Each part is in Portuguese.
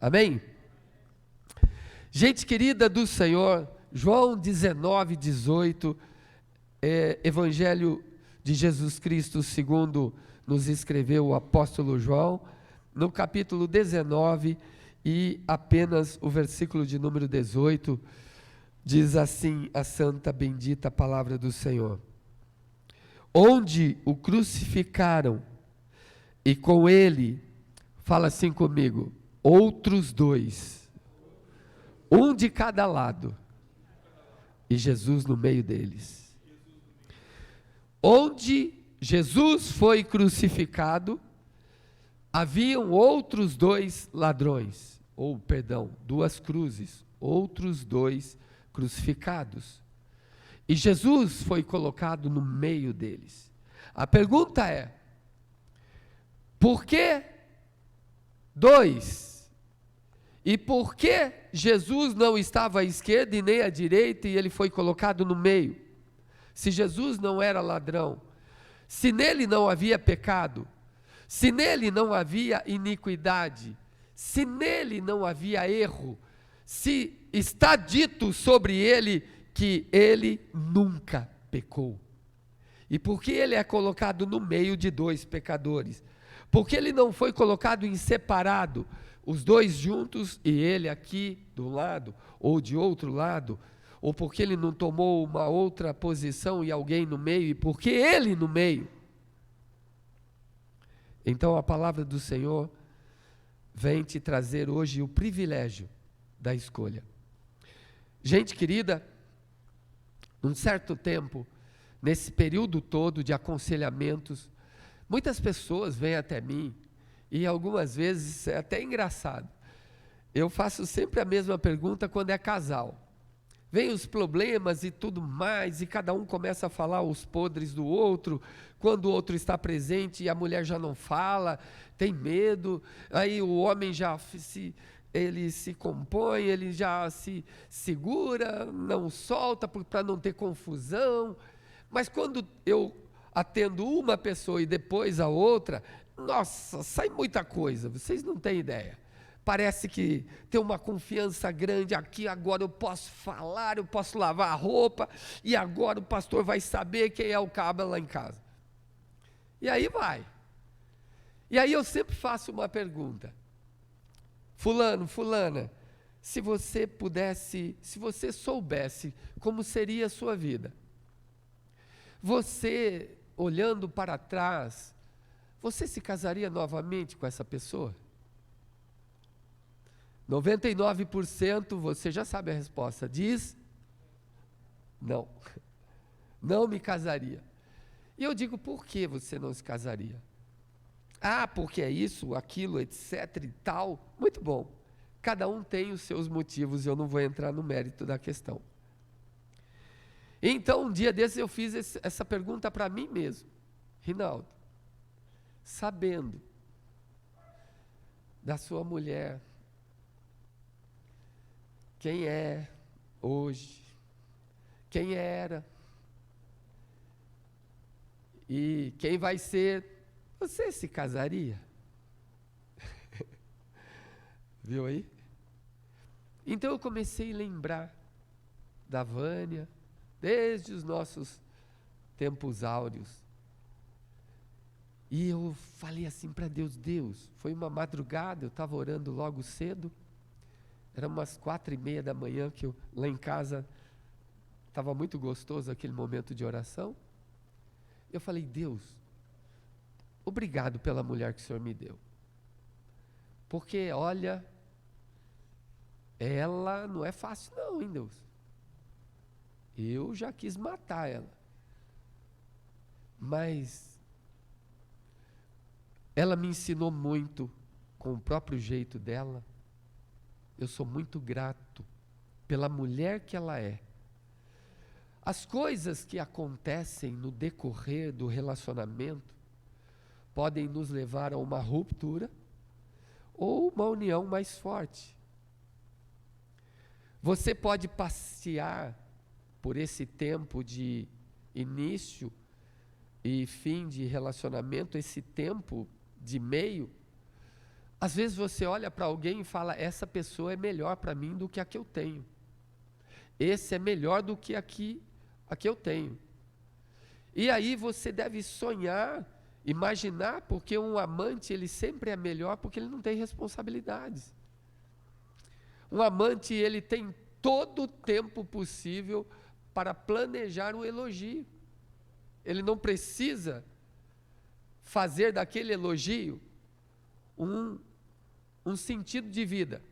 Amém? Gente querida do Senhor, João 19, 18, Evangelho de Jesus Cristo segundo nos escreveu o apóstolo João, no capítulo 19 e apenas o versículo de número 18, diz assim a santa bendita palavra do Senhor: onde o crucificaram, e com ele, fala assim comigo, outros dois, um de cada lado, e Jesus no meio deles. Onde Jesus foi crucificado, haviam outros dois ladrões, duas cruzes, outros dois crucificados. E Jesus foi colocado no meio deles. A pergunta é: por que dois? E por que Jesus não estava à esquerda e nem à direita e ele foi colocado no meio? Se Jesus não era ladrão, se nele não havia pecado, se nele não havia iniquidade, se nele não havia erro, se está dito sobre ele que ele nunca pecou. E por que ele é colocado no meio de dois pecadores? Porque ele não foi colocado em separado, os dois juntos e ele aqui do lado ou de outro lado, ou porque ele não tomou uma outra posição e alguém no meio, e porque ele no meio. Então a palavra do Senhor vem te trazer hoje o privilégio da escolha. Gente querida, num certo tempo, nesse período todo de aconselhamentos, muitas pessoas vêm até mim, e algumas vezes é até engraçado, eu faço sempre a mesma pergunta quando é casal. Vem os problemas e tudo mais, e cada um começa a falar os podres do outro, quando o outro está presente e a mulher já não fala, tem medo, aí o homem ele se compõe, ele já se segura, não solta para não ter confusão. Mas quando eu atendo uma pessoa e depois a outra, nossa, sai muita coisa, vocês não têm ideia. Parece que tem uma confiança grande aqui, agora eu posso falar, eu posso lavar a roupa, e agora o pastor vai saber quem é o cabra lá em casa. E aí vai. E aí eu sempre faço uma pergunta: fulano, fulana, se você soubesse como seria a sua vida, você, olhando para trás, você se casaria novamente com essa pessoa? 99% você já sabe a resposta, diz: não, não me casaria. E eu digo: por que você não se casaria? Ah, porque é isso, aquilo, etc e tal. Muito bom, cada um tem os seus motivos, eu não vou entrar no mérito da questão. Então, um dia desses eu fiz essa pergunta para mim mesmo: Rinaldo, sabendo da sua mulher, quem é hoje, quem era e quem vai ser, você se casaria? Viu aí? Então eu comecei a lembrar da Vânia, desde os nossos tempos áureos. E eu falei assim para Deus, foi uma madrugada, eu estava orando logo cedo, era umas 4:30 da manhã, que lá em casa estava muito gostoso aquele momento de oração. Eu falei: Deus, obrigado pela mulher que o Senhor me deu. Porque, olha, ela não é fácil não, hein, Deus? Eu já quis matar ela. Mas ela me ensinou muito com o próprio jeito dela. Eu sou muito grato pela mulher que ela é. As coisas que acontecem no decorrer do relacionamento podem nos levar a uma ruptura ou uma união mais forte. Você pode passear por esse tempo de início e fim de relacionamento, esse tempo de meio, Às vezes você olha para alguém e fala, essa pessoa é melhor para mim do que a que eu tenho. Esse é melhor do que a que eu tenho. E aí você deve sonhar, imaginar, porque um amante ele sempre é melhor porque ele não tem responsabilidades. Um amante ele tem todo o tempo possível para planejar um elogio. Ele não precisa fazer daquele elogio um sentido de vida.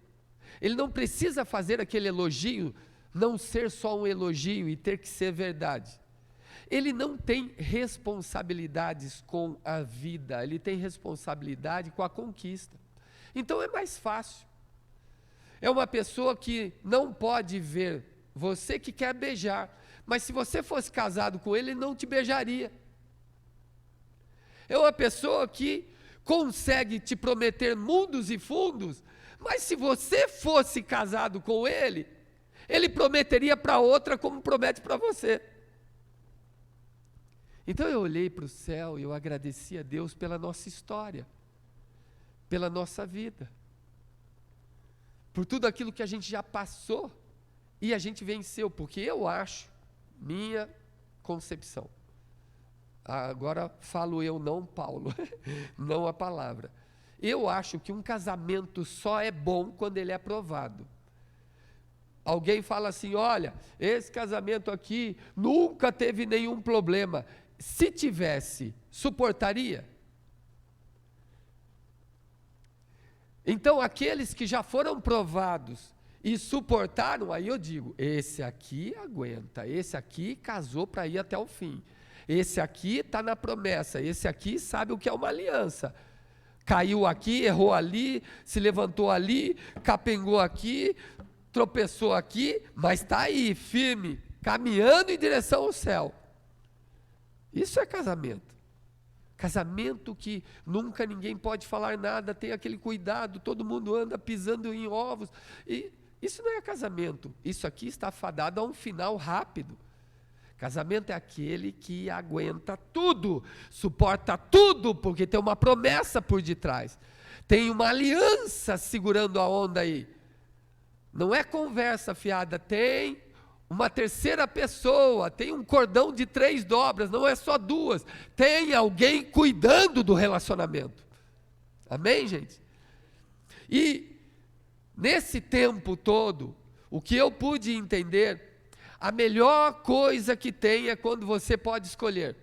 Ele não precisa fazer aquele elogio não ser só um elogio e ter que ser verdade. Ele não tem responsabilidades com a vida, ele tem responsabilidade com a conquista. Então é mais fácil. É uma pessoa que não pode ver você que quer beijar, mas se você fosse casado com ele, ele não te beijaria. É uma pessoa que consegue te prometer mundos e fundos, mas se você fosse casado com ele, ele prometeria para outra como promete para você. Então eu olhei para o céu e eu agradeci a Deus pela nossa história, pela nossa vida, por tudo aquilo que a gente já passou e a gente venceu, porque eu acho, minha concepção, agora falo eu, não Paulo, não a palavra, eu acho que um casamento só é bom quando ele é aprovado. Alguém fala assim, olha, esse casamento aqui nunca teve nenhum problema. Se tivesse, suportaria? Então, aqueles que já foram provados e suportaram, aí eu digo, esse aqui aguenta, esse aqui casou para ir até o fim, esse aqui está na promessa, esse aqui sabe o que é uma aliança, caiu aqui, errou ali, se levantou ali, capengou aqui, tropeçou aqui, mas está aí, firme, caminhando em direção ao céu. Isso é casamento. Casamento que nunca ninguém pode falar nada, tem aquele cuidado, todo mundo anda pisando em ovos. E isso não é casamento. Isso aqui está fadado a um final rápido. Casamento é aquele que aguenta tudo, suporta tudo, porque tem uma promessa por detrás. Tem uma aliança segurando a onda aí. Não é conversa fiada, tem uma terceira pessoa, tem um cordão de 3 dobras, não é só 2, tem alguém cuidando do relacionamento. Amém, gente? E nesse tempo todo, o que eu pude entender, a melhor coisa que tem é quando você pode escolher.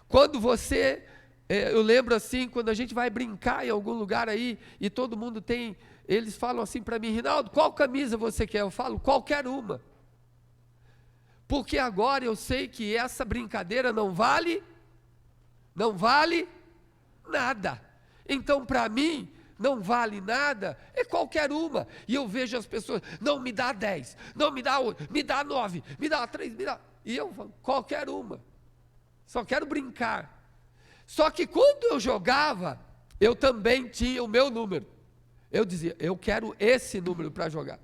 Quando você, eu lembro assim, quando a gente vai brincar em algum lugar aí, e todo mundo tem, eles falam assim para mim, Rinaldo, qual camisa você quer? Eu falo, qualquer uma. Porque agora eu sei que essa brincadeira não vale nada. Então para mim, não vale nada, é qualquer uma. E eu vejo as pessoas, não me dá 10, não me dá 8, me dá 9, me dá 3, me dá... E eu falo, qualquer uma. Só quero brincar. Só que quando eu jogava, eu também tinha o meu número. Eu dizia, eu quero esse número para jogar.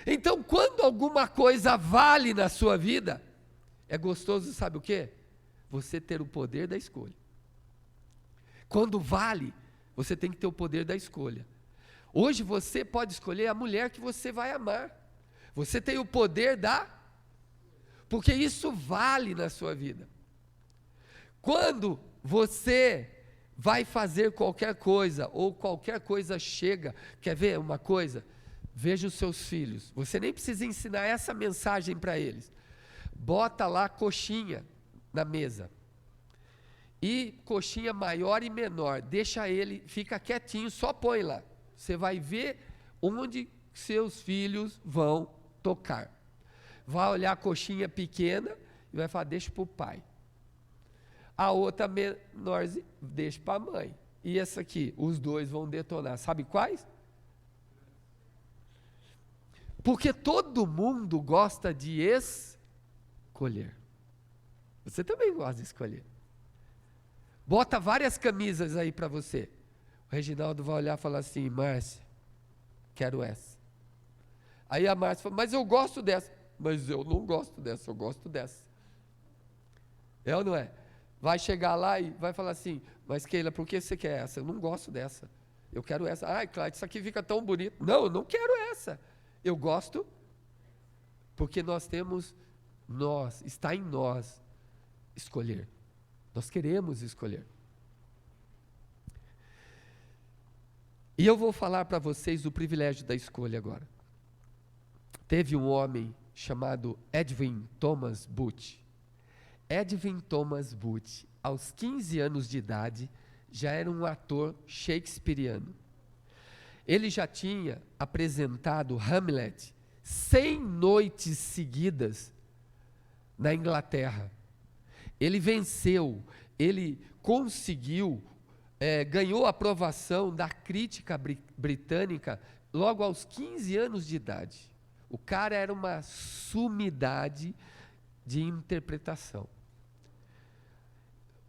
Então, quando alguma coisa vale na sua vida, é gostoso, sabe o quê? Você ter o poder da escolha. Quando vale, você tem que ter o poder da escolha. Hoje você pode escolher a mulher que você vai amar. Você tem o poder porque isso vale na sua vida. Quando você vai fazer qualquer coisa, ou qualquer coisa chega, quer ver uma coisa? Veja os seus filhos, você nem precisa ensinar essa mensagem para eles. Bota lá coxinha na mesa, e coxinha maior e menor, deixa ele, fica quietinho, só põe lá. Você vai ver onde seus filhos vão tocar. Vai olhar a coxinha pequena, e vai falar, deixa para o pai. A outra menorzinha, deixa para a mãe. E essa aqui, os dois vão detonar. Sabe quais? Porque todo mundo gosta de escolher. Você também gosta de escolher. Bota várias camisas aí para você. O Reginaldo vai olhar e falar assim, Márcia, quero essa. Aí a Márcia fala, mas eu gosto dessa. Mas eu não gosto dessa, eu gosto dessa. É ou não é? vai chegar lá e vai falar assim, mas Keila, por que você quer essa? Eu não gosto dessa, eu quero essa. Ai, Cláudio, isso aqui fica tão bonito. Não, eu não quero essa, eu gosto, porque está em nós escolher, nós queremos escolher. E eu vou falar para vocês o privilégio da escolha agora. Teve um homem chamado Edwin Thomas Booth. Edwin Thomas Booth, aos 15 anos de idade, já era um ator shakespeariano. Ele já tinha apresentado Hamlet 100 noites seguidas na Inglaterra. Ele venceu, ele conseguiu, ganhou a aprovação da crítica britânica logo aos 15 anos de idade. O cara era uma sumidade de interpretação.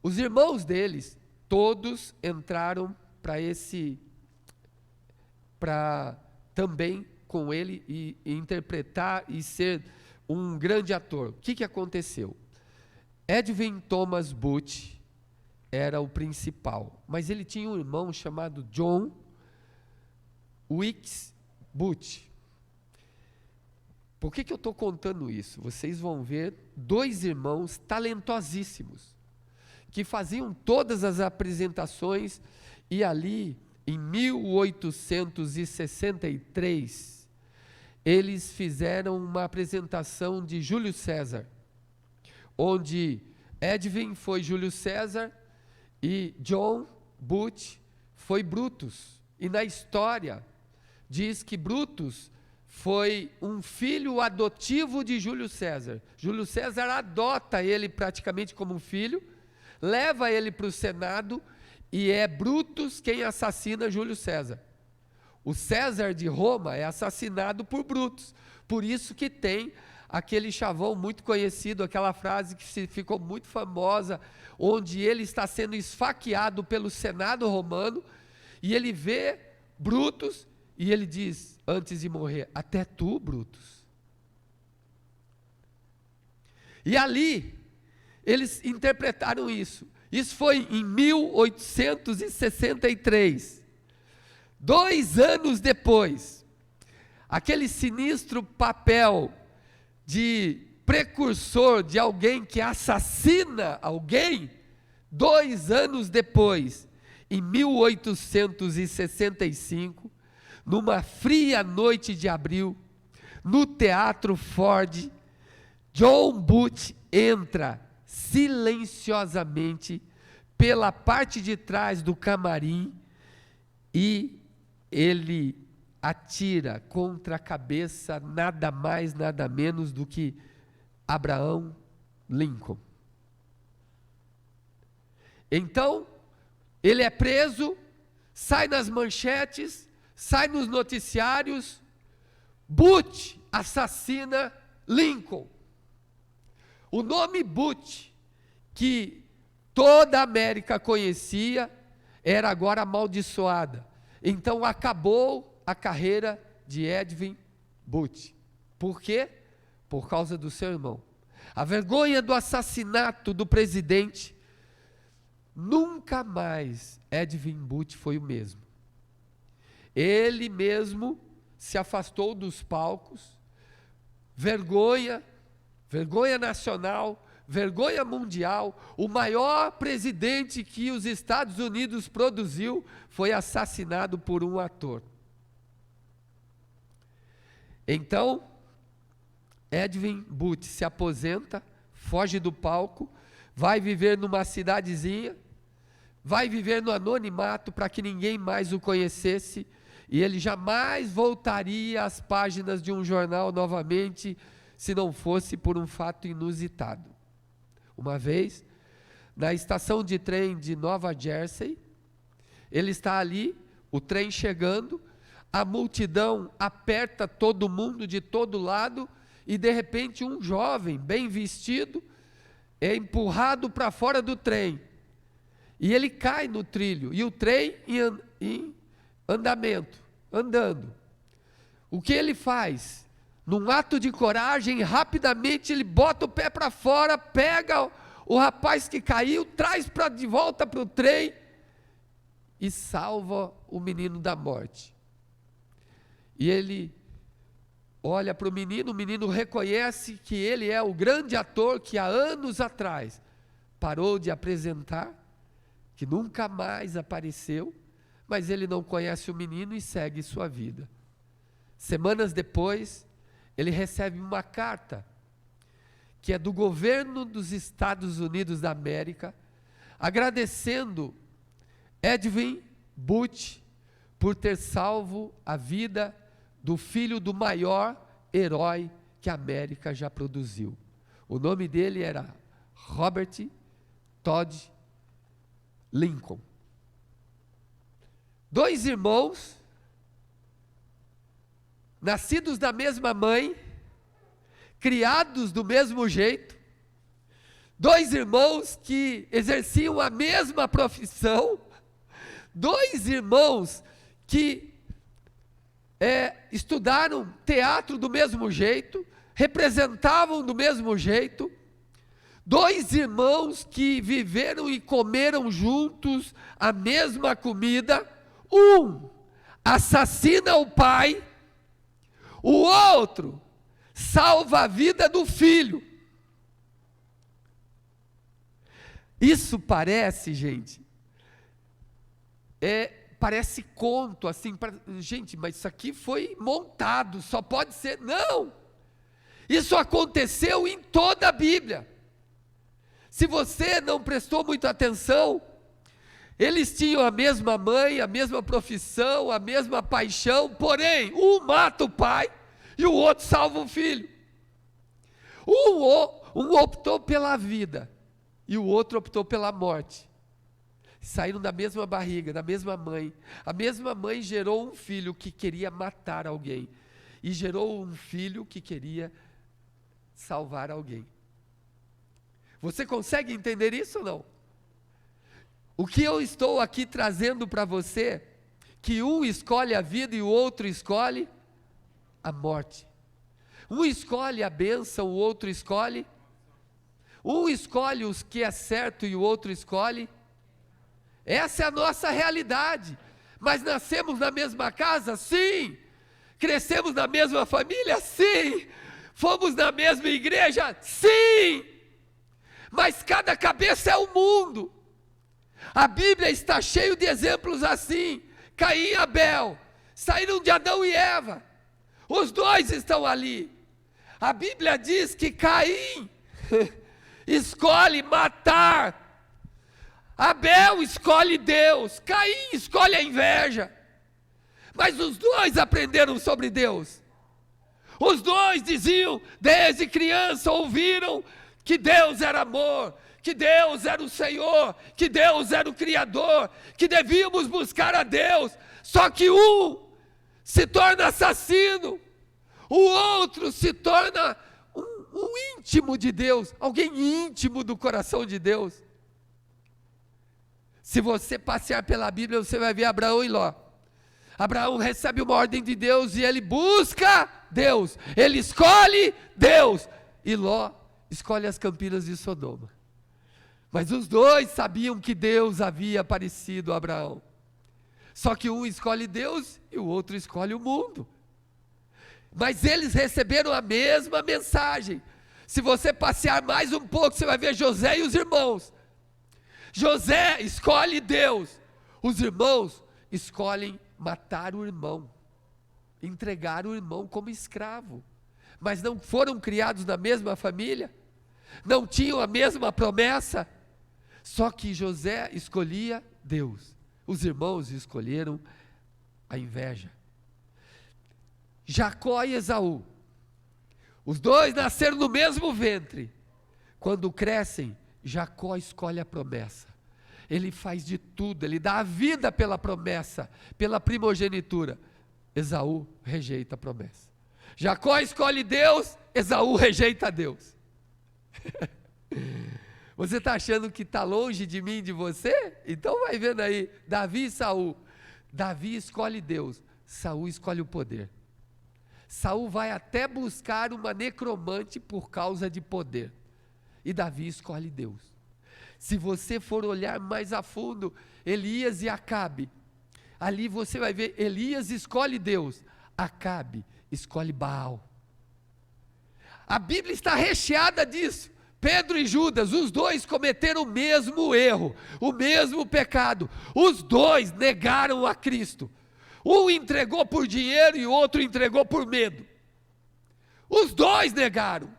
Os irmãos deles, todos entraram para também com ele e interpretar e ser um grande ator. O que aconteceu? Edwin Thomas Booth era o principal, mas ele tinha um irmão chamado John Wilkes Booth. Por que eu estou contando isso? Vocês vão ver dois irmãos talentosíssimos, que faziam todas as apresentações, e ali, em 1863, eles fizeram uma apresentação de Júlio César, onde Edwin foi Júlio César e John Booth foi Brutus. E na história diz que Brutus foi um filho adotivo de Júlio César. Júlio César adota ele praticamente como um filho, leva ele para o Senado, e é Brutus quem assassina Júlio César. O César de Roma é assassinado por Brutus. Por isso que tem aquele chavão muito conhecido, aquela frase que ficou muito famosa, onde ele está sendo esfaqueado pelo Senado romano, e ele vê Brutus, e ele diz, antes de morrer, até tu, Brutus. E ali, eles interpretaram isso. Isso foi em 1863. 2 anos depois, aquele sinistro papel de precursor de alguém que assassina alguém, 2 anos depois, em 1865, numa fria noite de abril, no Teatro Ford, John Booth entra silenciosamente pela parte de trás do camarim e ele atira contra a cabeça nada mais, nada menos do que Abraham Lincoln. Então, ele é preso, sai nas manchetes, sai nos noticiários, Booth assassina Lincoln. O nome Booth, que toda a América conhecia, era agora amaldiçoada. Então acabou a carreira de Edwin Booth. Por quê? Por causa do seu irmão. A vergonha do assassinato do presidente. Nunca mais Edwin Booth foi o mesmo. Ele mesmo se afastou dos palcos. Vergonha nacional, vergonha mundial. O maior presidente que os Estados Unidos produziu foi assassinado por um ator. Então, Edwin Booth se aposenta, foge do palco, vai viver numa cidadezinha, vai viver no anonimato para que ninguém mais o conhecesse, e ele jamais voltaria às páginas de um jornal novamente, se não fosse por um fato inusitado. Uma vez, na estação de trem de Nova Jersey, ele está ali, o trem chegando, a multidão aperta todo mundo de todo lado, e de repente um jovem, bem vestido, é empurrado para fora do trem, e ele cai no trilho, e o trem em andamento, andando. O que ele faz? Num ato de coragem, rapidamente ele bota o pé para fora, pega o rapaz que caiu, traz de volta para o trem e salva o menino da morte. E ele olha para o menino reconhece que ele é o grande ator que há anos atrás parou de apresentar, que nunca mais apareceu, mas ele não conhece o menino e segue sua vida. Semanas depois, ele recebe uma carta, que é do governo dos Estados Unidos da América, agradecendo Edwin Booth por ter salvo a vida do filho do maior herói que a América já produziu. O nome dele era Robert Todd Lincoln. 2 irmãos, nascidos da mesma mãe, criados do mesmo jeito, 2 irmãos que exerciam a mesma profissão, 2 irmãos que estudaram teatro do mesmo jeito, representavam do mesmo jeito, 2 irmãos que viveram e comeram juntos a mesma comida, um assassina o pai, o outro salva a vida do filho. Isso parece, gente, parece conto, assim, gente, mas isso aqui foi montado, só pode ser, não, isso aconteceu em toda a Bíblia. Se você não prestou muita atenção, eles tinham a mesma mãe, a mesma profissão, a mesma paixão, porém, um mata o pai e o outro salva o filho. Um optou pela vida e o outro optou pela morte. Saíram da mesma barriga, da mesma mãe. A mesma mãe gerou um filho que queria matar alguém e gerou um filho que queria salvar alguém. Você consegue entender isso ou não? O que eu estou aqui trazendo para você, que um escolhe a vida e o outro escolhe a morte. Um escolhe a bênção, o outro escolhe. Um escolhe os que é certo e o outro escolhe. Essa é a nossa realidade. Mas nascemos na mesma casa? Sim. Crescemos na mesma família? Sim. Fomos na mesma igreja? Sim. Mas cada cabeça é um mundo. A Bíblia está cheia de exemplos assim. Caim e Abel saíram de Adão e Eva. Os 2 estão ali. A Bíblia diz que Caim escolhe matar. Abel escolhe Deus. Caim escolhe a inveja. Mas os 2 aprenderam sobre Deus. Os 2 diziam, desde criança, ouviram que Deus era amor, que Deus era o Senhor, que Deus era o Criador, que devíamos buscar a Deus. Só que um se torna assassino, o outro se torna um íntimo de Deus, alguém íntimo do coração de Deus. Se você passear pela Bíblia, você vai ver Abraão e Ló. Abraão recebe uma ordem de Deus e ele busca Deus, ele escolhe Deus, e Ló escolhe as campinas de Sodoma. Mas os 2 sabiam que Deus havia aparecido a Abraão. Só que um escolhe Deus e o outro escolhe o mundo. Mas eles receberam a mesma mensagem. Se você passear mais um pouco, você vai ver José e os irmãos. José escolhe Deus. Os irmãos escolhem matar o irmão, entregar o irmão como escravo. Mas não foram criados na mesma família, não tinham a mesma promessa. Só que José escolhia Deus, os irmãos escolheram a inveja. Jacó e Esaú, os 2 nasceram no mesmo ventre. Quando crescem, Jacó escolhe a promessa. Ele faz de tudo, ele dá a vida pela promessa, pela primogenitura. Esaú rejeita a promessa. Jacó escolhe Deus, Esaú rejeita Deus. Você está achando que está longe de mim e de você? Então vai vendo aí, Davi e Saul. Davi escolhe Deus, Saul escolhe o poder. Saul vai até buscar uma necromante por causa de poder. E Davi escolhe Deus. Se você for olhar mais a fundo, Elias e Acabe, ali você vai ver, Elias escolhe Deus, Acabe escolhe Baal. A Bíblia está recheada disso. Pedro e Judas, os dois cometeram o mesmo erro, o mesmo pecado. Os dois negaram a Cristo. Um entregou por dinheiro e o outro entregou por medo. Os dois negaram.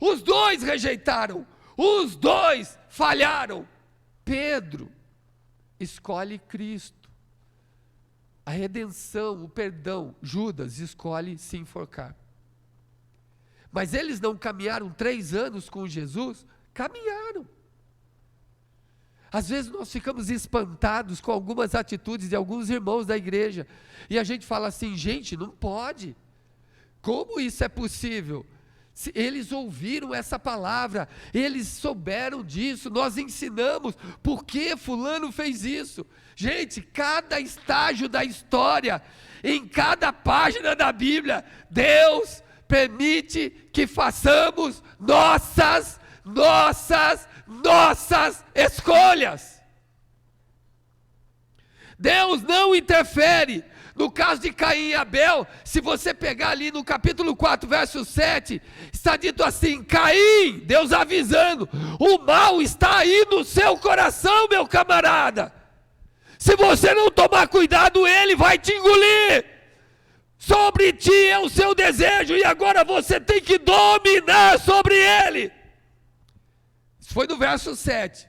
Os dois rejeitaram. Os dois falharam. Pedro escolhe Cristo, a redenção, o perdão. Judas escolhe se enforcar. Mas eles não caminharam 3 anos com Jesus? Caminharam. Às vezes nós ficamos espantados com algumas atitudes de alguns irmãos da igreja, e a gente fala assim, gente, não pode, como isso é possível? Eles ouviram essa palavra, eles souberam disso, nós ensinamos, por que fulano fez isso? Gente, cada estágio da história, em cada página da Bíblia, Deus permite que façamos nossas escolhas. Deus não interfere. No caso de Caim e Abel, se você pegar ali no capítulo 4, verso 7, está dito assim, Caim, Deus avisando, o mal está aí no seu coração, meu camarada. Se você não tomar cuidado, ele vai te engolir. Sobre ti é o seu desejo, e agora você tem que dominar sobre ele. Isso foi no verso 7.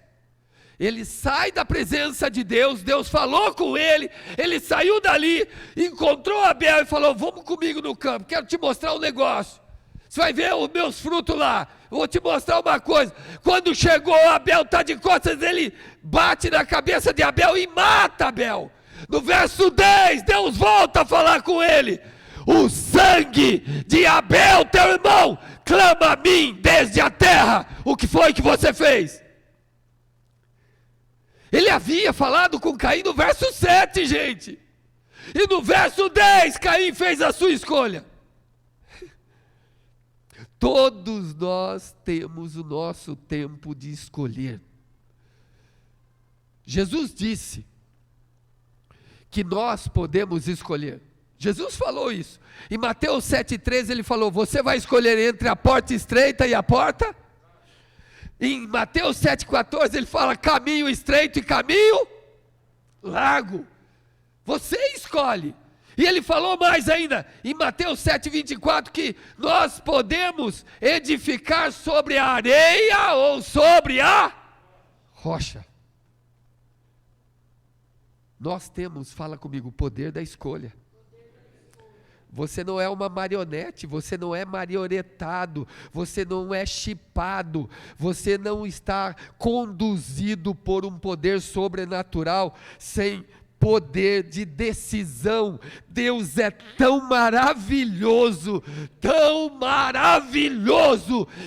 Ele sai da presença de Deus, Deus falou com ele, ele saiu dali, encontrou Abel e falou, vamos comigo no campo, quero te mostrar um negócio. Você vai ver os meus frutos lá, eu vou te mostrar uma coisa. Quando chegou, Abel está de costas, ele bate na cabeça de Abel e mata Abel. No verso 10, Deus volta a falar com ele, o sangue de Abel, teu irmão, clama a mim desde a terra. O que foi que você fez? Ele havia falado com Caim no verso 7, gente. E no verso 10, Caim fez a sua escolha. Todos nós temos o nosso tempo de escolher. Jesus disse que nós podemos escolher. Jesus falou isso. Em Mateus 7,13 ele falou, você vai escolher entre a porta estreita e a porta? Em Mateus 7,14 ele fala, caminho estreito e caminho largo. Você escolhe. E ele falou mais ainda, em Mateus 7,24, que nós podemos edificar sobre a areia ou sobre a rocha. Nós temos, fala comigo, o poder da escolha. Você não é uma marionete, você não é marionetado, você não é chipado, você não está conduzido por um poder sobrenatural, sem poder de decisão. Deus é tão maravilhoso,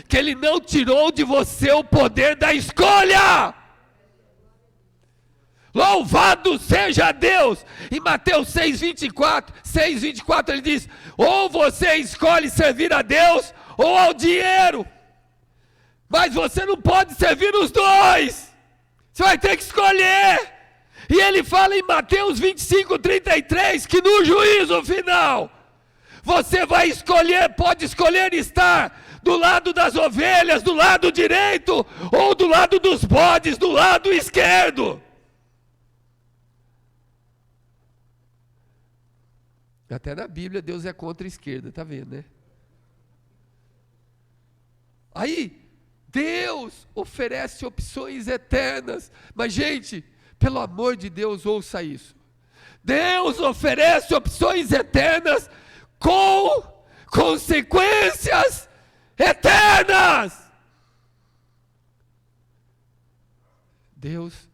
que Ele não tirou de você o poder da escolha. Louvado seja Deus. Em Mateus 6,24 ele diz, ou você escolhe servir a Deus ou ao dinheiro, mas você não pode servir os dois, você vai ter que escolher. E ele fala em Mateus 25:33 que no juízo final você vai escolher, pode escolher estar do lado das ovelhas, do lado direito, ou do lado dos bodes, do lado esquerdo. Até na Bíblia Deus é contra a esquerda, tá vendo, né? Aí, Deus oferece opções eternas, mas gente, pelo amor de Deus, ouça isso. Deus oferece opções eternas com consequências eternas. Deus,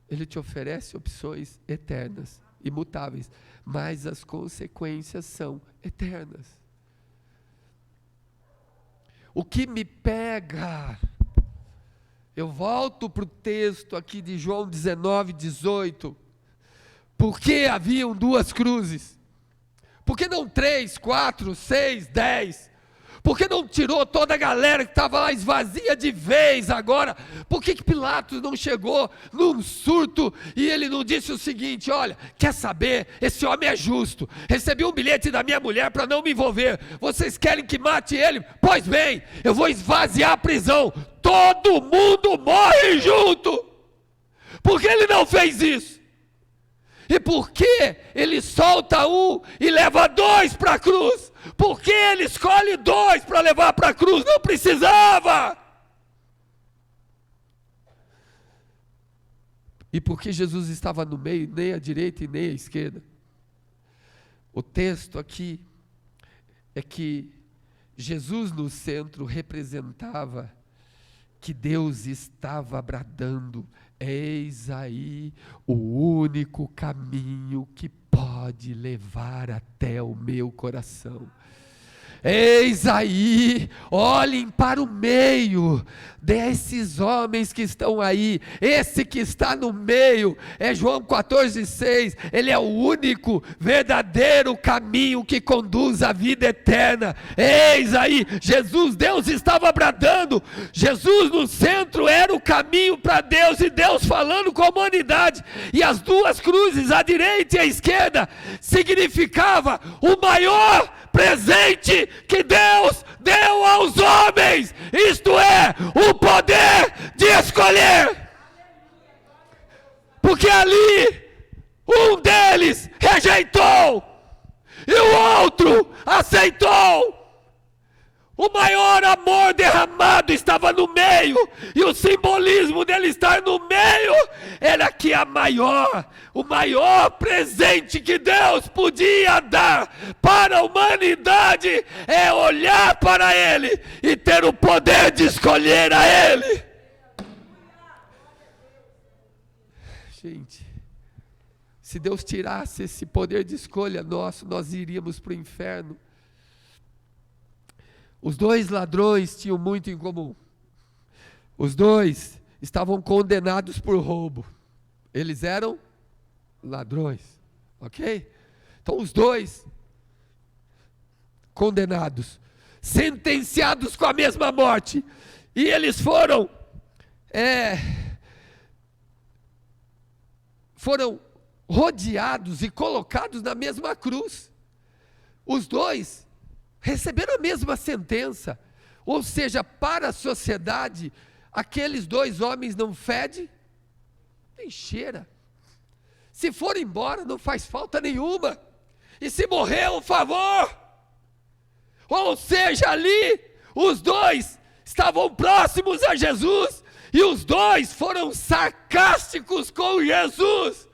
Ele te oferece opções eternas, imutáveis, mas as consequências são eternas. O que me pega, eu volto para o texto aqui de João 19:18, por que haviam 2 cruzes? Por que não 3, 4, 6, 10? Por que não tirou toda a galera que estava lá, esvazia de vez agora? Por que Pilatos não chegou num surto e ele não disse o seguinte: olha, quer saber, esse homem é justo, recebi um bilhete da minha mulher para não me envolver, vocês querem que mate ele? Pois bem, eu vou esvaziar a prisão, todo mundo morre junto. Por que ele não fez isso? E por que ele solta um e leva dois para a cruz? Por que ele escolhe dois para levar para a cruz? Não precisava! E porque Jesus estava no meio, nem à direita e nem à esquerda? O texto aqui é que Jesus no centro representava que Deus estava bradando: eis aí o único caminho que pode levar até o meu coração. Eis aí, olhem para o meio desses homens que estão aí. Esse que está no meio é João 14,6. Ele é o único verdadeiro caminho que conduz à vida eterna. Eis aí, Jesus, Deus estava bradando. Jesus no centro era o caminho para Deus, e Deus falando com a humanidade. E as duas cruzes, a direita e a esquerda, significava o maior presente que Deus deu aos homens, isto é, o poder de escolher. Porque ali um deles rejeitou e o outro aceitou. O maior amor derramado estava no meio, e o simbolismo dele estar no meio era que o maior presente que Deus podia dar para a humanidade é olhar para Ele e ter o poder de escolher a Ele. Gente, se Deus tirasse esse poder de escolha nosso, nós iríamos para o inferno. Os dois ladrões tinham muito em comum. Os dois estavam condenados por roubo. Eles eram ladrões, ok? Então os dois condenados, sentenciados com a mesma morte. E eles foram rodeados e colocados na mesma cruz. Os dois receberam a mesma sentença, ou seja, para a sociedade, aqueles dois homens não fedem, nem cheira. Se for embora, não faz falta nenhuma. E se morrer, um favor. Ou seja, ali, os dois estavam próximos a Jesus, e os dois foram sarcásticos com Jesus,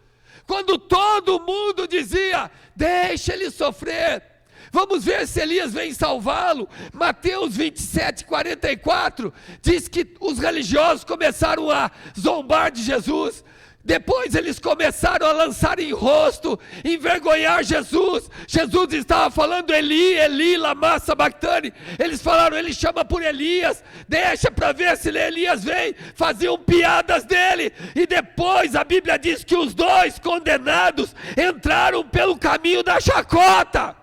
quando todo mundo dizia: deixa ele sofrer. Vamos ver se Elias vem salvá-lo. Mateus 27, 44, diz que os religiosos começaram a zombar de Jesus. Depois eles começaram a lançar em rosto, envergonhar Jesus. Jesus estava falando: Eli, Eli, lama sabachthani. Eles falaram: ele chama por Elias, deixa para ver se Elias vem. Faziam piadas dele. E depois a Bíblia diz que os dois condenados entraram pelo caminho da chacota.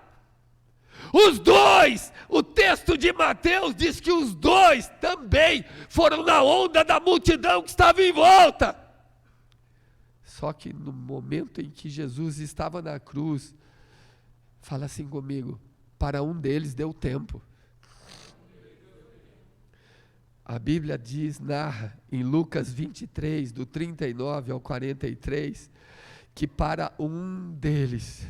Os dois, o texto de Mateus diz que os dois também foram na onda da multidão que estava em volta. Só que no momento em que Jesus estava na cruz, fala assim comigo, para um deles deu tempo. A Bíblia narra em Lucas 23, do 39 ao 43, que para um deles,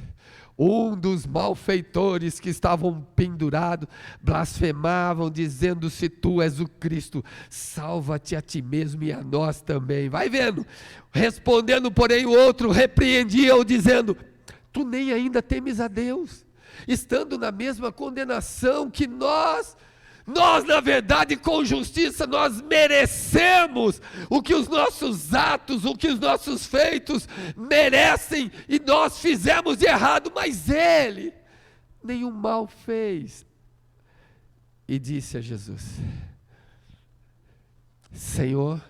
um dos malfeitores que estavam pendurados, blasfemavam, dizendo: se tu és o Cristo, salva-te a ti mesmo e a nós também. Vai vendo. Respondendo, porém, o outro repreendia-o, dizendo: tu nem ainda temes a Deus, estando na mesma condenação que nós na verdade, com justiça, nós merecemos o que os nossos atos, o que os nossos feitos merecem, e nós fizemos de errado, mas ele nenhum mal fez. E disse a Jesus: Senhor,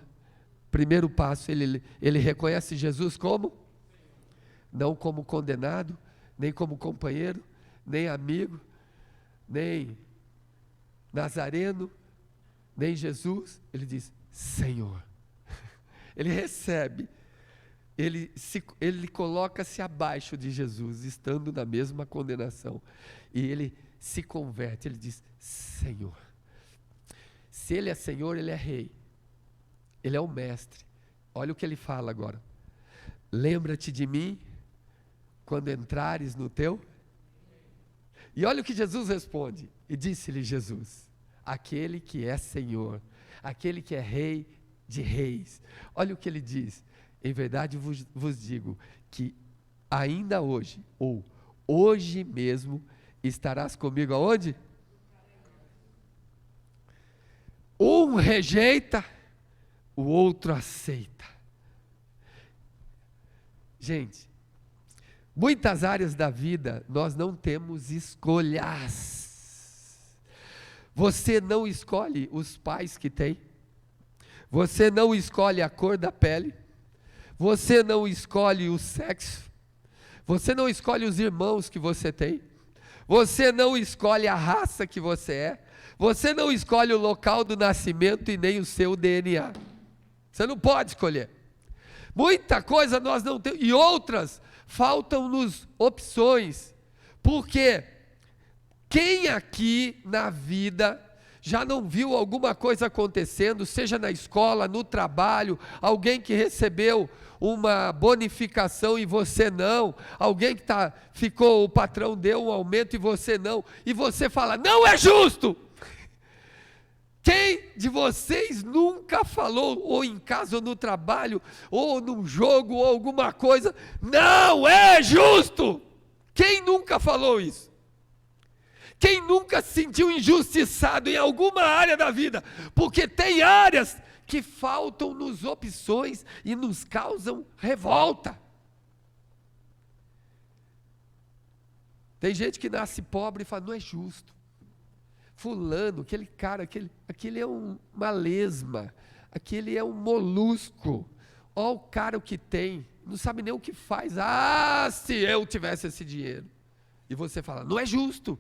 primeiro passo, ele reconhece Jesus como? Não como condenado, nem como companheiro, nem amigo, nem Nazareno, nem Jesus, ele diz, Senhor. Ele recebe, ele coloca-se abaixo de Jesus, estando na mesma condenação. E ele se converte, ele diz, Senhor. Se ele é Senhor, ele é rei. Ele é o mestre. Olha o que ele fala agora. Lembra-te de mim quando entrares no teu... E olha o que Jesus responde. E disse-lhe Jesus, aquele que é Senhor, aquele que é Rei de reis. Olha o que ele diz. Em verdade vos digo que ainda hoje, ou hoje mesmo, estarás comigo aonde? Um rejeita, o outro aceita. Gente, muitas áreas da vida nós não temos escolhas. Você não escolhe os pais que tem. Você não escolhe a cor da pele. Você não escolhe o sexo. Você não escolhe os irmãos que você tem. Você não escolhe a raça que você é. Você não escolhe o local do nascimento e nem o seu DNA. Você não pode escolher. Muita coisa nós não temos, e outras faltam-nos opções. Porque quem aqui na vida já não viu alguma coisa acontecendo, seja na escola, no trabalho, alguém que recebeu uma bonificação e você não, alguém que o patrão deu um aumento e você não, e você fala, não é justo. Quem de vocês nunca falou, ou em casa, ou no trabalho, ou num jogo, ou alguma coisa, não é justo? Quem nunca falou isso? Quem nunca se sentiu injustiçado em alguma área da vida? Porque tem áreas que faltam-nos opções e nos causam revolta. Tem gente que nasce pobre e fala, não é justo. Fulano, aquele cara, aquele é uma lesma, aquele é um molusco. Olha o cara o que tem, não sabe nem o que faz. Ah, se eu tivesse esse dinheiro. E você fala, não é justo.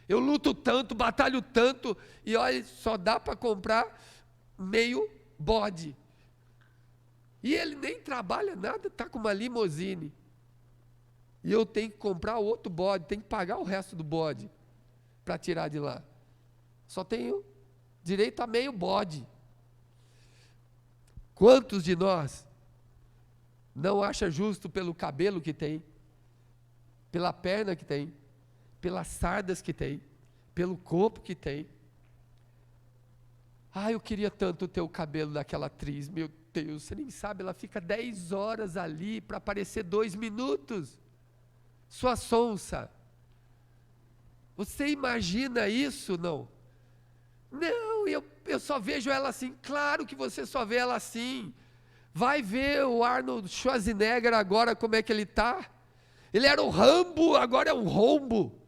Eu luto tanto, batalho tanto, e olha, só dá para comprar meio bode. E ele nem trabalha nada, está com uma limousine. E eu tenho que comprar outro bode, tenho que pagar o resto do bode para tirar de lá. Só tenho direito a meio bode. Quantos de nós não acha justo pelo cabelo que tem, pela perna que tem, pelas sardas que tem, pelo corpo que tem? Ah, eu queria tanto ter o cabelo daquela atriz, meu Deus, você nem sabe, ela fica 10 horas ali para aparecer 2 minutos. Sua sonsa. Você imagina isso, não? Não, eu só vejo ela assim. Claro que você só vê ela assim. Vai ver o Arnold Schwarzenegger agora, como é que ele está. Ele era um Rambo, agora é um rombo.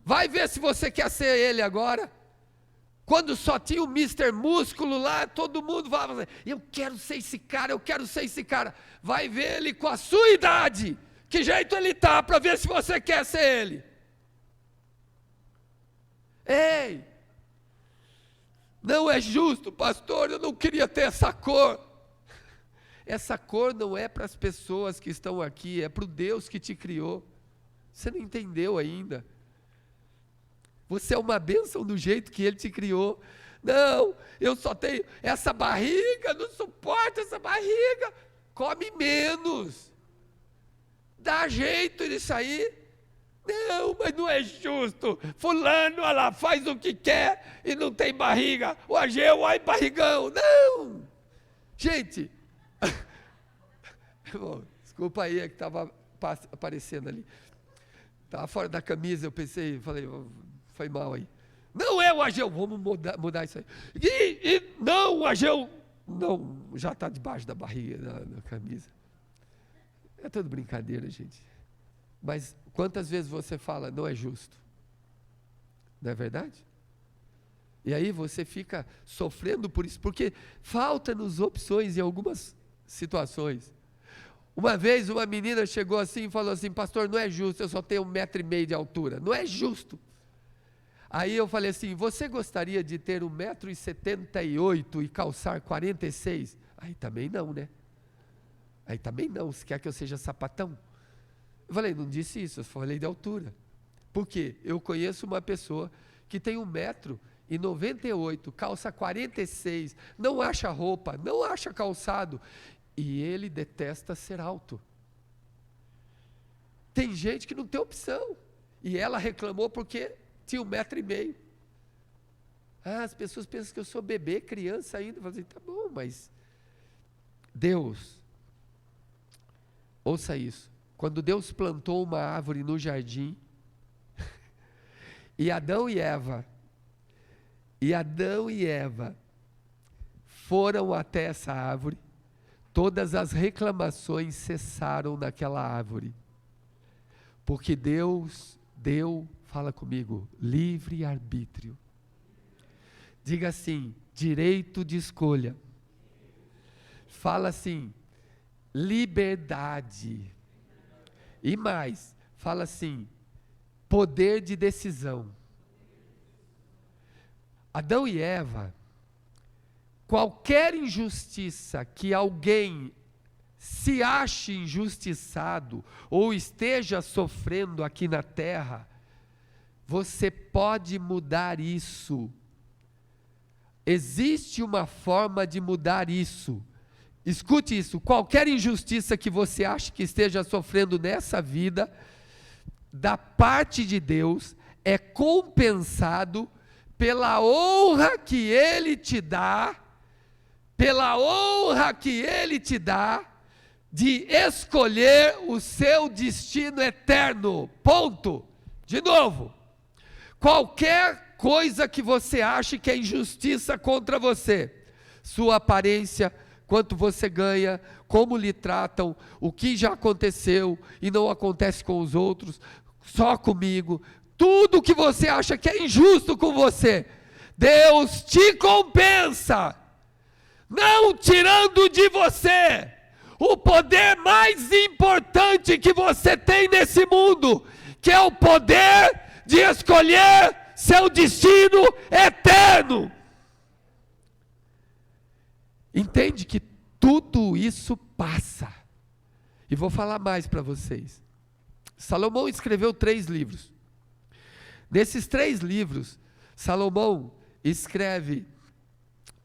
Vai ver se você quer ser ele agora. Quando só tinha o Mr. Músculo lá, todo mundo falava, eu quero ser esse cara, eu quero ser esse cara. Vai ver ele com a sua idade, que jeito ele está, para ver se você quer ser ele. Ei, não é justo, pastor, eu não queria ter essa cor. Essa cor não é para as pessoas que estão aqui, é para o Deus que te criou. Você não entendeu ainda. Você é uma bênção do jeito que Ele te criou. Não, eu só tenho essa barriga, não suporto essa barriga. Come menos. Dá jeito nisso aí. Não, mas não é justo. Fulano, olha lá, faz o que quer e não tem barriga. O Ageu, ai, barrigão. Não. Gente, bom, desculpa aí, é que estava aparecendo ali. Estava fora da camisa, eu pensei, falei, foi mal aí. Não é o Ageu, vamos mudar isso aí. Não, o Ageu, não, já está debaixo da barriga, da camisa. É tudo brincadeira, gente. Mas quantas vezes você fala, não é justo? Não é verdade? E aí você fica sofrendo por isso, porque falta-nos opções em algumas situações. Uma vez uma menina chegou assim e falou assim, pastor, não é justo, eu só tenho 1,5 m de altura. Não é justo. Aí eu falei assim, você gostaria de ter 1,78 m e calçar 46? Aí também não, né? Aí também não, você quer que eu seja sapatão? Eu falei, não disse isso, eu falei de altura. Por quê? Eu conheço uma pessoa que tem 1,98 m, calça 46, não acha roupa, não acha calçado, e ele detesta ser alto. Tem gente que não tem opção, e ela reclamou porque tinha 1,5 m. As pessoas pensam que eu sou bebê, criança ainda. Eu falei, tá bom, mas Deus, ouça isso, quando Deus plantou uma árvore no jardim, e Adão e Eva foram até essa árvore, todas as reclamações cessaram naquela árvore, porque Deus deu, fala comigo, livre arbítrio. Diga assim, direito de escolha. Fala assim, liberdade. E mais, fala assim, poder de decisão. Adão e Eva, qualquer injustiça que alguém se ache injustiçado ou esteja sofrendo aqui na terra, você pode mudar isso. Existe uma forma de mudar isso. Escute isso, qualquer injustiça que você ache que esteja sofrendo nessa vida, da parte de Deus, é compensado pela honra que Ele te dá, de escolher o seu destino eterno. Ponto. De novo, qualquer coisa que você ache que é injustiça contra você, sua aparência, quanto você ganha, como lhe tratam, o que já aconteceu e não acontece com os outros, só comigo, tudo que você acha que é injusto com você, Deus te compensa, não tirando de você o poder mais importante que você tem nesse mundo, que é o poder de escolher seu destino eterno. Entende que tudo isso passa. E vou falar mais para vocês. Salomão escreveu 3 livros. Nesses 3 livros, Salomão escreve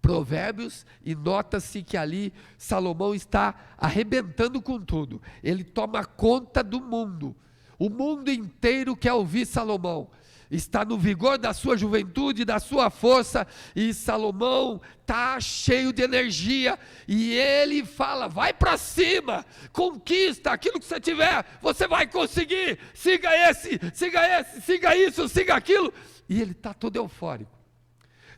Provérbios, e nota-se que ali Salomão está arrebentando com tudo. Ele toma conta do mundo. O mundo inteiro quer ouvir Salomão. Está no vigor da sua juventude, da sua força, e Salomão está cheio de energia, e ele fala, vai para cima, conquista aquilo que você tiver, você vai conseguir, siga isso, siga aquilo, e ele está todo eufórico.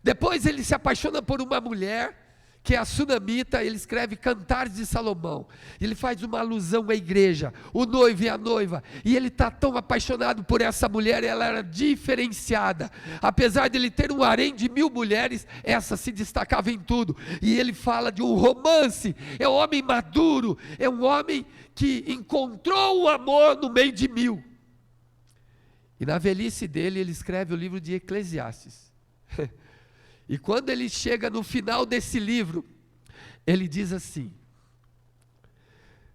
Depois ele se apaixona por uma mulher, que é a Sunamita, ele escreve Cantares de Salomão, ele faz uma alusão à igreja, o noivo e a noiva, e ele está tão apaixonado por essa mulher, ela era diferenciada, apesar de ele ter um harém de 1000 mulheres, essa se destacava em tudo, e ele fala de um romance, é um homem maduro, é um homem que encontrou um amor no meio de 1000, e na velhice dele ele escreve o livro de Eclesiastes, e quando ele chega no final desse livro, ele diz assim,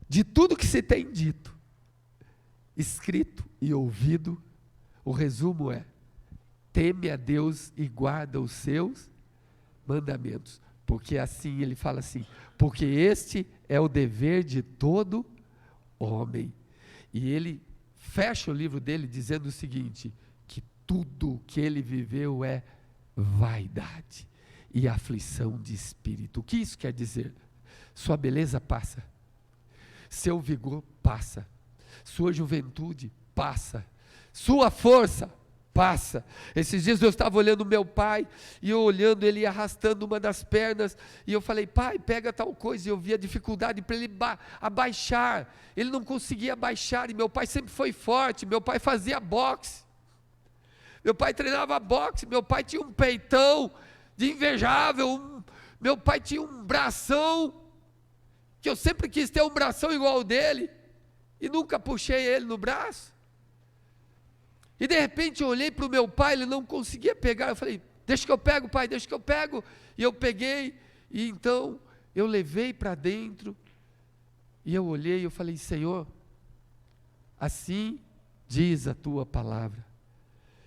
de tudo que se tem dito, escrito e ouvido, o resumo é, teme a Deus e guarda os seus mandamentos, porque assim, ele fala assim, porque este é o dever de todo homem, e ele fecha o livro dele dizendo o seguinte, que tudo que ele viveu é vaidade e aflição de espírito. O que isso quer dizer? Sua beleza passa, seu vigor passa, sua juventude passa, sua força passa. Esses dias eu estava olhando meu pai, e eu olhando ele arrastando uma das pernas, e eu falei, pai, pega tal coisa, e eu vi a dificuldade para ele abaixar, ele não conseguia abaixar, e meu pai sempre foi forte, meu pai fazia boxe, meu pai treinava boxe, meu pai tinha um peitão de invejável, meu pai tinha um bração, que eu sempre quis ter um bração igual ao dele, e nunca puxei ele no braço. E de repente eu olhei para o meu pai, ele não conseguia pegar. Eu falei, deixa que eu pego, pai, deixa que eu pego. E eu peguei, e então eu levei para dentro. E eu olhei e eu falei, Senhor, assim diz a tua palavra,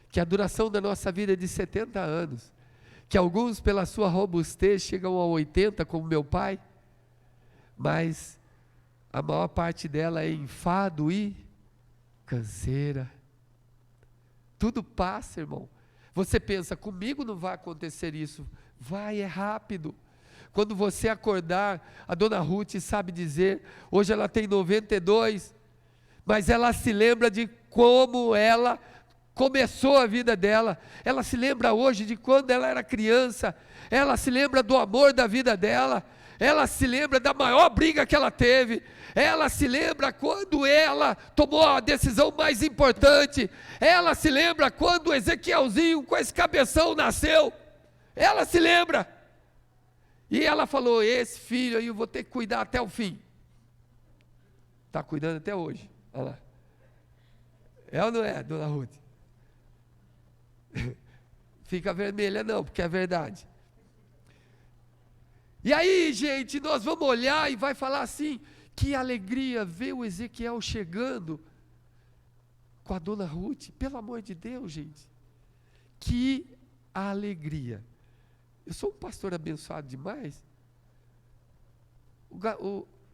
que a duração da nossa vida é de 70 anos, que alguns pela sua robustez chegam a 80, como meu pai, mas a maior parte dela é enfado e canseira. Tudo passa, irmão. Você pensa, comigo não vai acontecer isso. Vai, é rápido. Quando você acordar, a dona Ruth sabe dizer, hoje ela tem 92, mas ela se lembra de como ela começou a vida dela. Ela se lembra hoje de quando ela era criança. Ela se lembra do amor da vida dela. Ela se lembra da maior briga que ela teve. Ela se lembra quando ela tomou a decisão mais importante. Ela se lembra quando o Ezequielzinho com esse cabeção nasceu. Ela se lembra. E ela falou, esse filho aí eu vou ter que cuidar até o fim. Está cuidando até hoje. Olha lá. É ou não é, dona Ruth? Fica vermelha não, porque é verdade. E aí, gente, nós vamos olhar e vai falar assim, que alegria ver o Ezequiel chegando com a dona Ruth, pelo amor de Deus, gente, que alegria. Eu sou um pastor abençoado demais.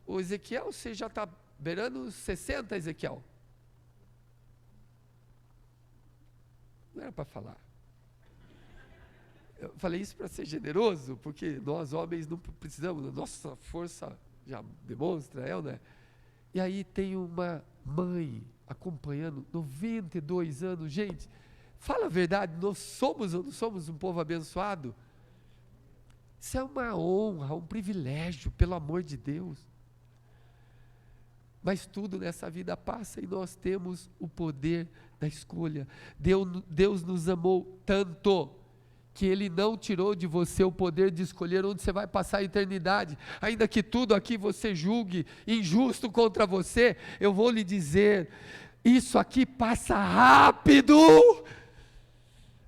O Ezequiel, você já está beirando os 60, Ezequiel? Não era para falar. Eu falei isso para ser generoso, porque nós homens não precisamos, a nossa força já demonstra, né? E aí tem uma mãe acompanhando, 92 anos, gente, fala a verdade, nós somos ou não somos um povo abençoado? Isso é uma honra, um privilégio, pelo amor de Deus. Mas tudo nessa vida passa e nós temos o poder da escolha. Deus nos amou tanto que Ele não tirou de você o poder de escolher onde você vai passar a eternidade. Ainda que tudo aqui você julgue injusto contra você, eu vou lhe dizer, isso aqui passa rápido.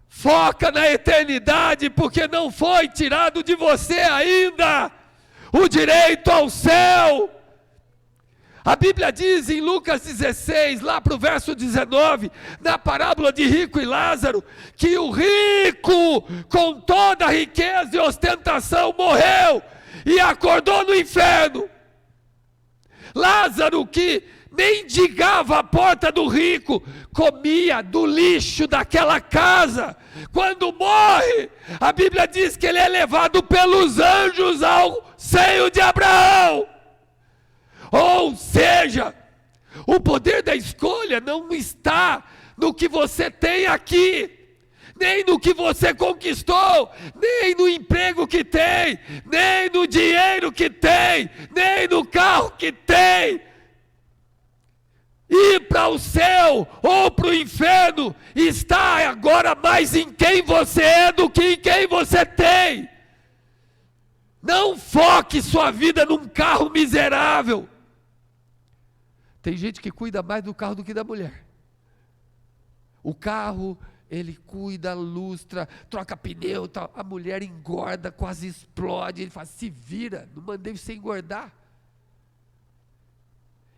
Foca na eternidade, porque não foi tirado de você ainda o direito ao céu. A Bíblia diz em Lucas 16, lá para o verso 19, na parábola de rico e Lázaro, que o rico, com toda a riqueza e ostentação, morreu e acordou no inferno. Lázaro, que mendigava a porta do rico, comia do lixo daquela casa. Quando morre, a Bíblia diz que ele é levado pelos anjos ao seio de Abraão. Ou seja, o poder da escolha não está no que você tem aqui, nem no que você conquistou, nem no emprego que tem, nem no dinheiro que tem, nem no carro que tem. Ir para o céu ou para o inferno está agora mais em quem você é do que em quem você tem. Não foque sua vida num carro miserável. Tem gente que cuida mais do carro do que da mulher. O carro, ele cuida, lustra, troca pneu, tal. A mulher engorda, quase explode. Ele fala, se vira, não mandei você engordar.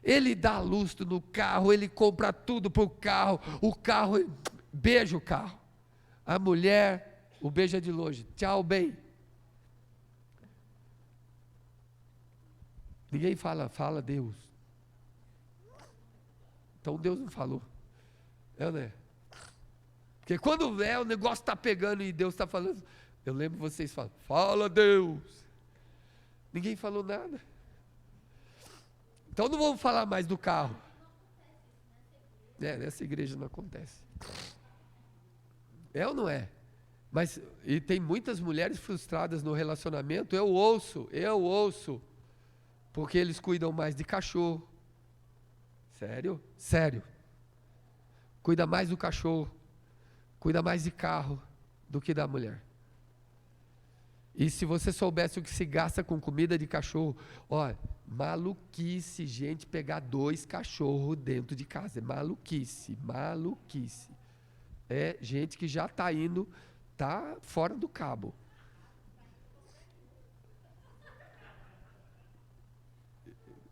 Ele dá lustro no carro, ele compra tudo para o carro, beija o carro. A mulher, o beijo é de longe, tchau, bem. Ninguém fala Deus. Então Deus não falou. Né? Porque quando o negócio está pegando e Deus está falando, eu lembro vocês falam, fala Deus. Ninguém falou nada. Então não vamos falar mais do carro. Nessa igreja não acontece. É ou não é? Mas, e tem muitas mulheres frustradas no relacionamento, eu ouço, porque eles cuidam mais de cachorro. Sério? Sério. Cuida mais do cachorro, cuida mais de carro do que da mulher. E se você soubesse o que se gasta com comida de cachorro, olha, maluquice, gente, pegar 2 cachorros dentro de casa, é maluquice. É gente que já está indo, está fora do cabo.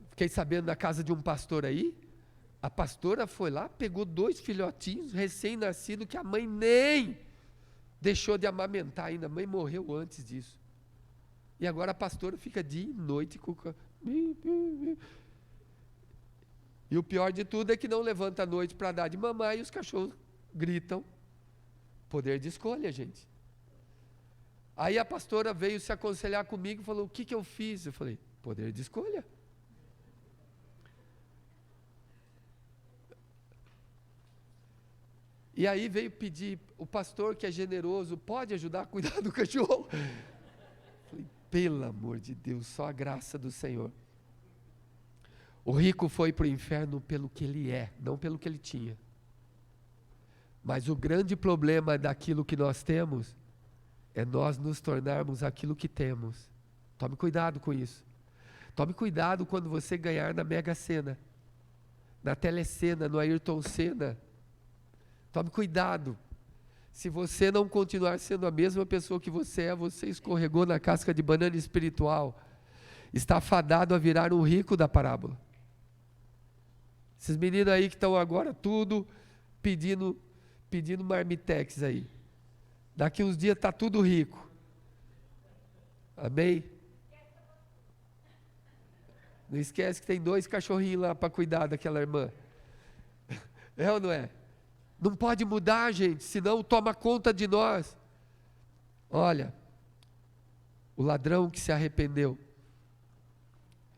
Fiquei sabendo da casa de um pastor aí, a pastora foi lá, pegou 2 filhotinhos recém-nascidos que a mãe nem deixou de amamentar ainda, a mãe morreu antes disso. E agora a pastora fica dia e noite com... E o pior de tudo é que não levanta à noite para dar de mamar e os cachorros gritam. Poder de escolha, gente. Aí a pastora veio se aconselhar comigo e falou, o que eu fiz? Eu falei, poder de escolha. E aí veio pedir, o pastor que é generoso, pode ajudar a cuidar do cachorro? Falei, pelo amor de Deus, só a graça do Senhor. O rico foi para o inferno pelo que ele é, não pelo que ele tinha. Mas o grande problema daquilo que nós temos, é nós nos tornarmos aquilo que temos. Tome cuidado com isso. Tome cuidado quando você ganhar na Mega Sena, na Telecena, no Ayrton Senna. Tome cuidado. Se você não continuar sendo a mesma pessoa que você é, você escorregou na casca de banana espiritual. Está fadado a virar um rico da parábola. Esses meninos aí que estão agora tudo pedindo marmitex aí. Daqui uns dias está tudo rico. Amém? Não esquece que tem 2 cachorrinhos lá para cuidar daquela irmã. É ou não é? Não pode mudar, gente, senão toma conta de nós. Olha, o ladrão que se arrependeu,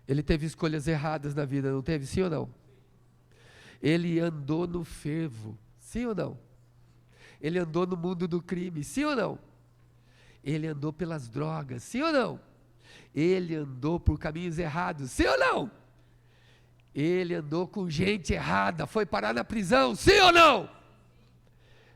ele teve escolhas erradas na vida, não teve, sim ou não? Ele andou no fervo, sim ou não? Ele andou no mundo do crime, sim ou não? Ele andou pelas drogas, sim ou não? Ele andou por caminhos errados, sim ou não? Ele andou com gente errada, foi parar na prisão, sim ou não?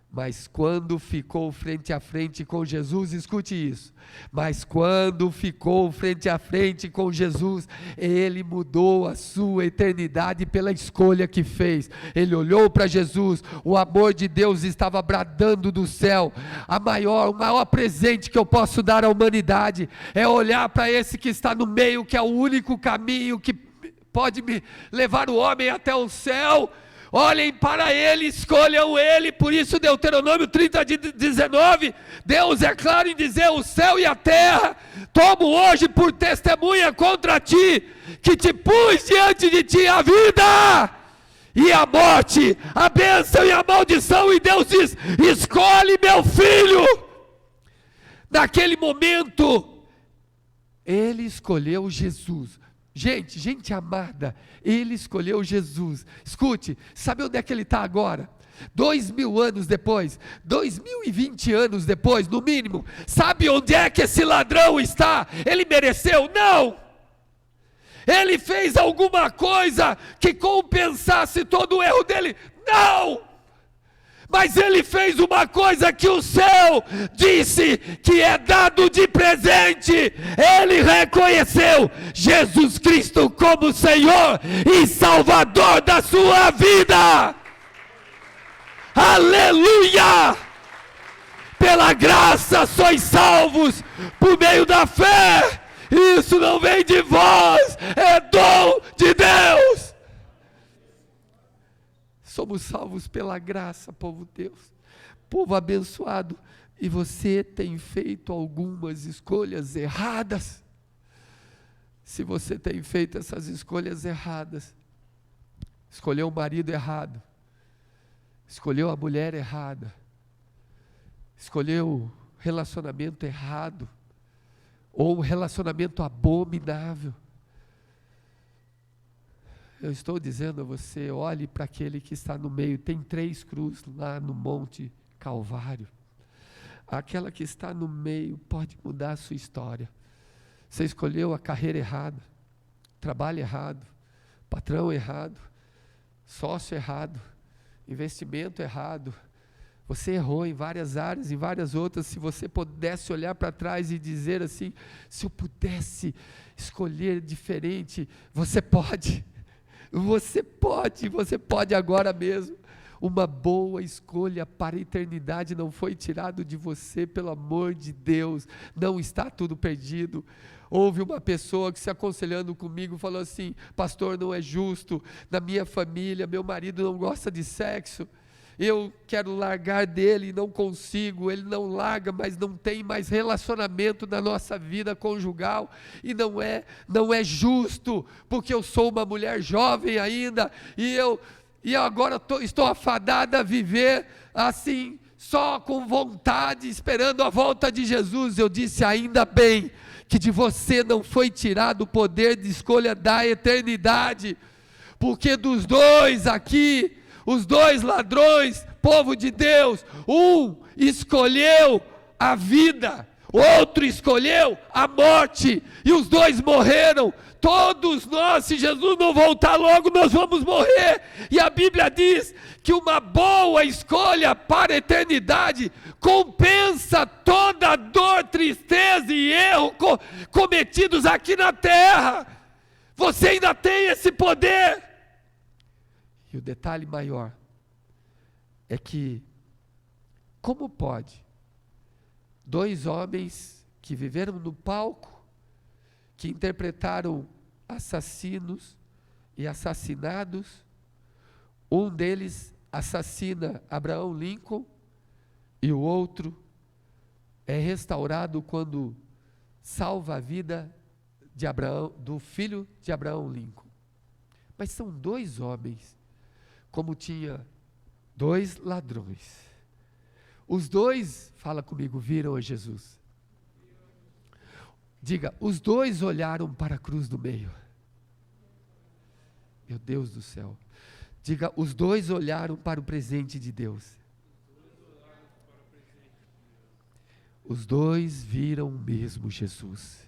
Mas quando ficou frente a frente com Jesus, escute isso, mas quando ficou frente a frente com Jesus, ele mudou a sua eternidade pela escolha que fez. Ele olhou para Jesus, o amor de Deus estava bradando do céu. O maior presente que eu posso dar à humanidade, é olhar para esse que está no meio, que é o único caminho que pode me levar o homem até o céu. Olhem para ele, escolham ele. Por isso Deuteronômio 30:19, Deus é claro em dizer, o céu e a terra tomo hoje por testemunha contra ti, que te pus diante de ti a vida e a morte, a bênção e a maldição, e Deus diz, escolhe meu filho. Naquele momento, ele escolheu Jesus. Gente amada, ele escolheu Jesus. Escute, sabe onde é que ele está agora? 2000 anos depois, 2020 anos depois, no mínimo. Sabe onde é que esse ladrão está? Ele mereceu? Não! Ele fez alguma coisa que compensasse todo o erro dele? Não! Mas ele fez uma coisa que o céu disse que é dado de presente. Ele reconheceu Jesus Cristo como Senhor e Salvador da sua vida. Aleluia! Pela graça sois salvos por meio da fé. Isso não vem de vós, é dom de Deus. Somos salvos pela graça, povo de Deus, povo abençoado. E você tem feito algumas escolhas erradas. Se você tem feito essas escolhas erradas, escolheu o marido errado, escolheu a mulher errada, escolheu o relacionamento errado, ou um relacionamento abominável, eu estou dizendo a você, olhe para aquele que está no meio. Tem 3 cruzes lá no Monte Calvário. Aquela que está no meio pode mudar a sua história. Você escolheu a carreira errada, trabalho errado, patrão errado, sócio errado, investimento errado. Você errou em várias áreas, em várias outras. Se você pudesse olhar para trás e dizer assim, se eu pudesse escolher diferente, você pode. Você pode agora mesmo. Uma boa escolha para a eternidade não foi tirado de você, pelo amor de Deus. Não está tudo perdido. Houve uma pessoa que, se aconselhando comigo, falou assim: pastor, não é justo, na minha família, meu marido não gosta de sexo, eu quero largar dele e não consigo, ele não larga, mas não tem mais relacionamento na nossa vida conjugal, e não é justo, porque eu sou uma mulher jovem ainda, e agora estou afadada a viver assim, só com vontade, esperando a volta de Jesus. Eu disse: ainda bem que de você não foi tirado o poder de escolha da eternidade, porque dos dois aqui, os dois ladrões, povo de Deus, um escolheu a vida, outro escolheu a morte, e os dois morreram. Todos nós, se Jesus não voltar logo, nós vamos morrer, e a Bíblia diz que uma boa escolha para a eternidade compensa toda dor, tristeza e erro cometidos aqui na terra. Você ainda tem esse poder. E o detalhe maior é que, como pode dois homens que viveram no palco, que interpretaram assassinos e assassinados, um deles assassina Abraham Lincoln e o outro é restaurado quando salva a vida de Abraão, do filho de Abraham Lincoln. Mas são dois homens, como tinha dois ladrões. Os dois, fala comigo, viram a Jesus. Diga: os dois olharam para a cruz do meio. Meu Deus do céu. Diga: os dois olharam para o presente de Deus. Os dois viram o mesmo Jesus.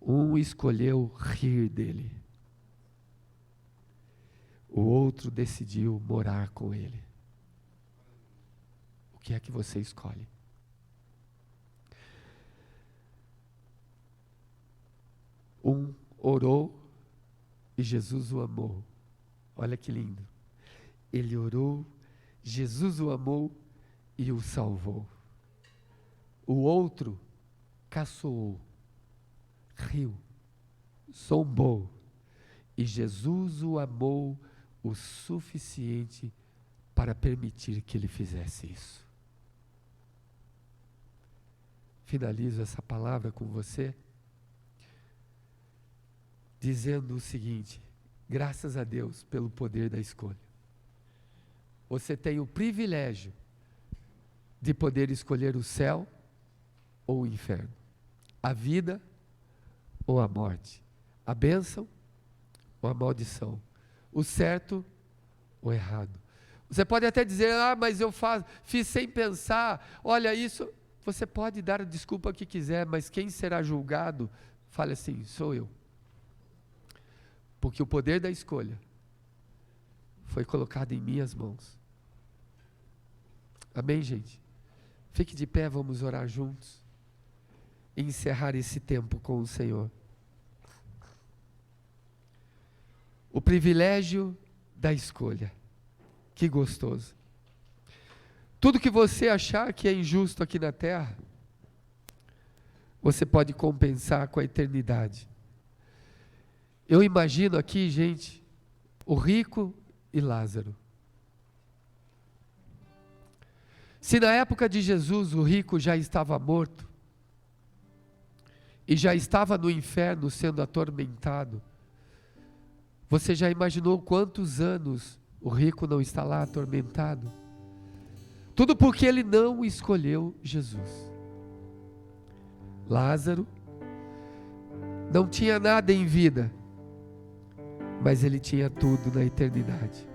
Um escolheu rir dele. O outro decidiu morar com ele. O que é que você escolhe? Um orou e Jesus o amou. Olha que lindo. Ele orou, Jesus o amou e o salvou. O outro caçoou, riu, zombou, e Jesus o amou o suficiente para permitir que ele fizesse isso. Finalizo essa palavra com você dizendo o seguinte: graças a Deus pelo poder da escolha. Você tem o privilégio de poder escolher o céu ou o inferno, a vida ou a morte, a bênção ou a maldição, o certo ou errado. Você pode até dizer: ah, mas eu fiz sem pensar, olha isso. Você pode dar a desculpa que quiser, mas quem será julgado, fale assim: sou eu. Porque o poder da escolha foi colocado em minhas mãos. Amém, gente? Fique de pé, vamos orar juntos e encerrar esse tempo com o Senhor. O privilégio da escolha. Que gostoso. Tudo que você achar que é injusto aqui na terra, você pode compensar com a eternidade. Eu imagino aqui, gente, o rico e Lázaro. Se na época de Jesus o rico já estava morto, e já estava no inferno sendo atormentado, você já imaginou quantos anos o rico não está lá atormentado? Tudo porque ele não escolheu Jesus. Lázaro não tinha nada em vida, mas ele tinha tudo na eternidade.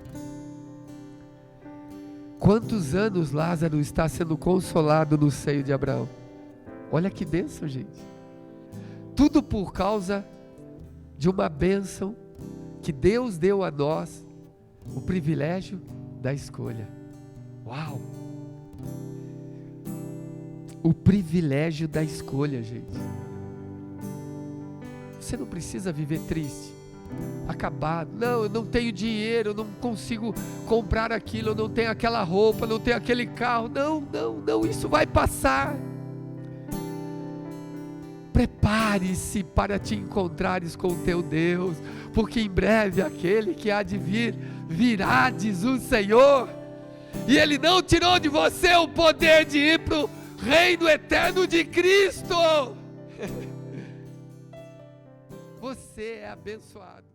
Quantos anos Lázaro está sendo consolado no seio de Abraão? Olha que bênção, gente. Tudo por causa de uma bênção que Deus deu a nós, o privilégio da escolha. Uau! O privilégio da escolha, gente. Você não precisa viver triste. acabado. Não, eu não tenho dinheiro, eu não consigo comprar aquilo, eu não tenho aquela roupa, eu não tenho aquele carro. Não, isso vai passar. Prepare-se para te encontrares com o teu Deus, porque em breve aquele que há de vir, virá, diz o Senhor, e Ele não tirou de você o poder de ir para o reino eterno de Cristo. Você é abençoado.